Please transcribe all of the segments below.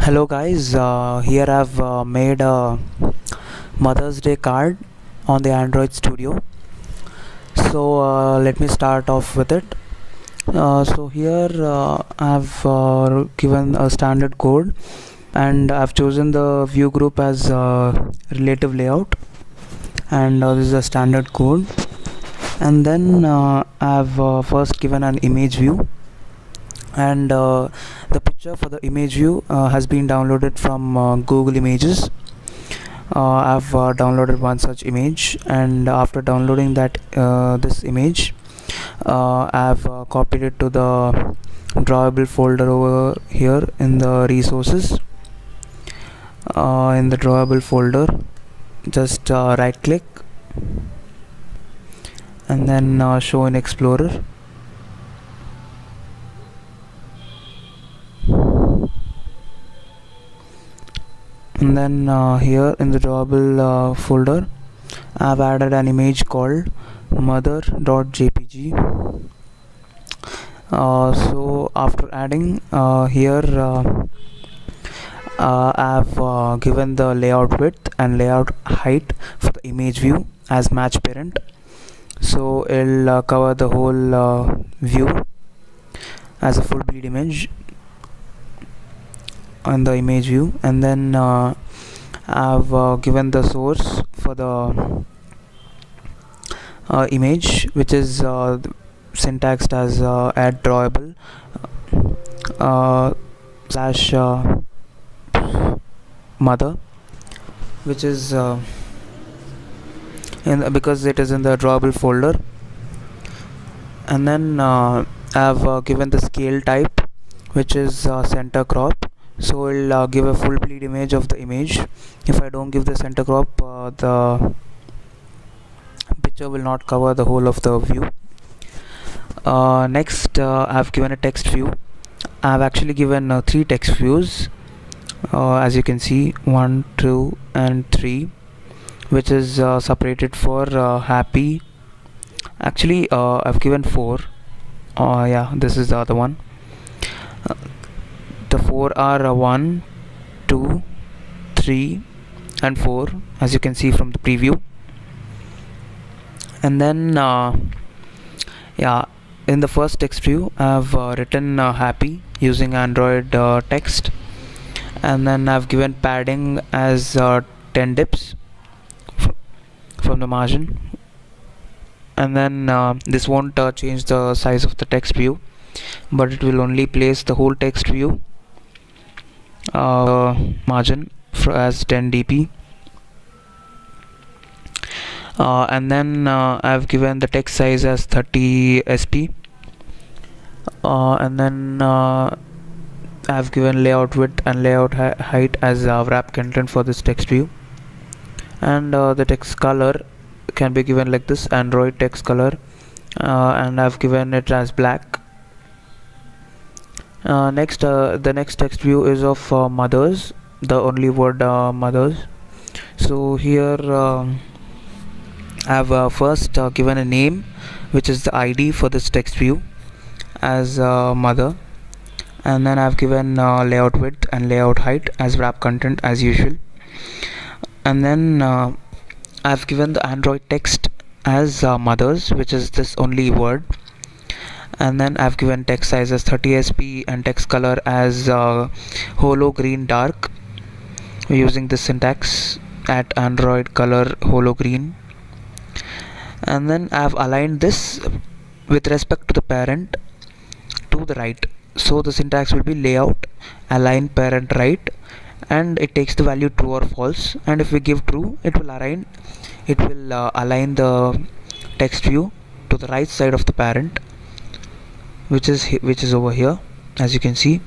Hello guys, here I've made a Mother's Day card on the Android Studio. So let me start off with it. So here I've given a standard code, and I've chosen the view group as relative layout, and this is a standard code. And then I've first given an image view, and the picture for the image view has been downloaded from Google Images. I've downloaded one such image, and after downloading that this image, I've copied it to the drawable folder over here in the resources. In the drawable folder, just right click and then show in Explorer. And then here in the drawable folder, I've added an image called mother.jpg. So after adding here, I've given the layout width and layout height for the image view as match parent, so it'll cover the whole view as a full bleed image on the image view. And then I've given the source for the image, which is syntaxed as add drawable slash mother, which is because it is in the drawable folder. And then I've given the scale type, which is center crop, so it'll give a full bleed image of the image. If I don't give the center crop, the picture will not cover the whole of the view. Next, I've given a text view. I've actually given 3 text views, as you can see, 1, 2 and 3, which is separated for happy. Actually I've given 4. Yeah, this is the other one. The 4 are 1, 2, 3 and 4, as you can see from the preview. And then yeah, in the first text view I've written happy using Android text, and then I've given padding as 10 dips from the margin. And then this won't change the size of the text view, but it will only place the whole text view margin as 10 dp. And then I've given the text size as 30 sp, and then I've given layout width and layout height as wrap content for this text view. And the text color can be given like this, Android text color, and I've given it as black. Next, the next text view is of mothers, the only word mothers. So here I've first given a name, which is the ID for this text view, as mother, and then I've given layout width and layout height as wrap content as usual. And then I've given the Android text as mothers, which is this only word. And then I've given text size as 30 sp and text color as holo green dark, using this syntax at Android color holo green. And then I've aligned this with respect to the parent to the right, so the syntax will be layout align parent right, and it takes the value true or false. And if we give true, it will align the text view to the right side of the parent, which is over here, as you can see.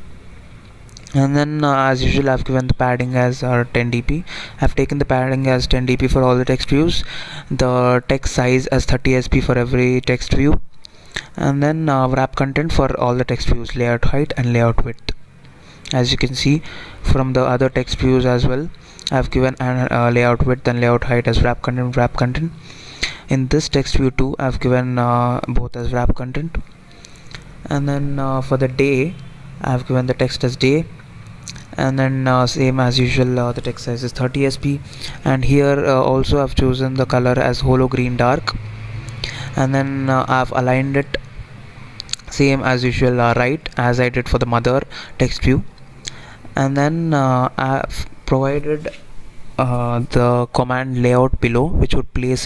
And then as usual, I've given the padding as 10 dp. I've taken the padding as 10 dp for all the text views, the text size as 30 sp for every text view, and then wrap content for all the text views, layout height and layout width. As you can see from the other text views as well, I've given layout width and layout height as wrap content. In this text view too, I've given both as wrap content. And then for the day, I've given the text as day, and then same as usual, the text size is 30 sp, and here also I've chosen the color as holo green dark, and then I've aligned it same as usual right as I did for the mother text view. And then I've provided the command layout below, which would place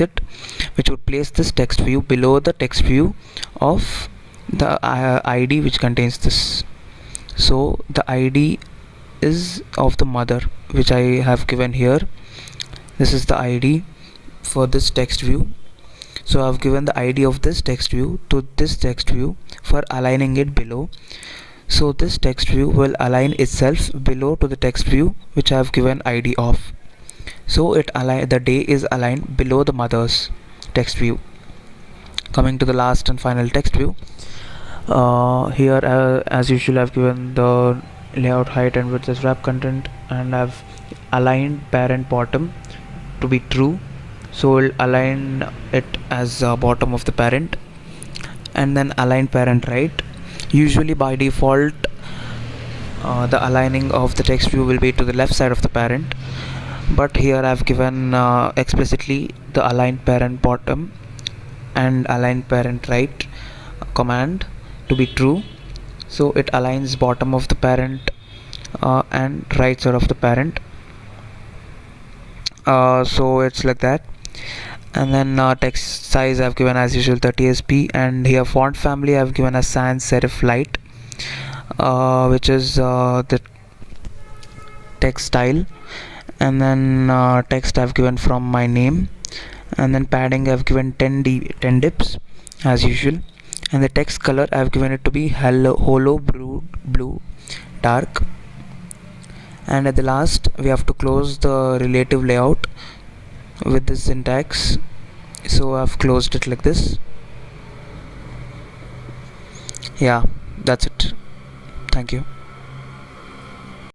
this text view below the text view of the ID which contains this. So the ID is of the mother, which I have given here. This is the ID for this text view. So I've given the ID of this text view to this text view for aligning it below. So this text view will align itself below to the text view which I have given ID of. So the day is aligned below the mother's text view. Coming to the last and final text view, here as usual I've given the layout height and width as wrap content, and I've aligned parent bottom to be true, so we'll align it as bottom of the parent, and then align parent right. Usually by default the aligning of the text view will be to the left side of the parent, but here I've given explicitly the align parent bottom and align parent right command to be true, so it aligns bottom of the parent and right side of the parent. So it's like that. And then text size I've given as usual 30 sp, and here font family I've given as sans serif light, which is the text style. And then text I've given from my name, and then padding I've given 10 dips as usual, and the text color I've given it to be holo blue dark. And at the last we have to close the relative layout with this syntax, so I've closed it like this. Yeah, that's it.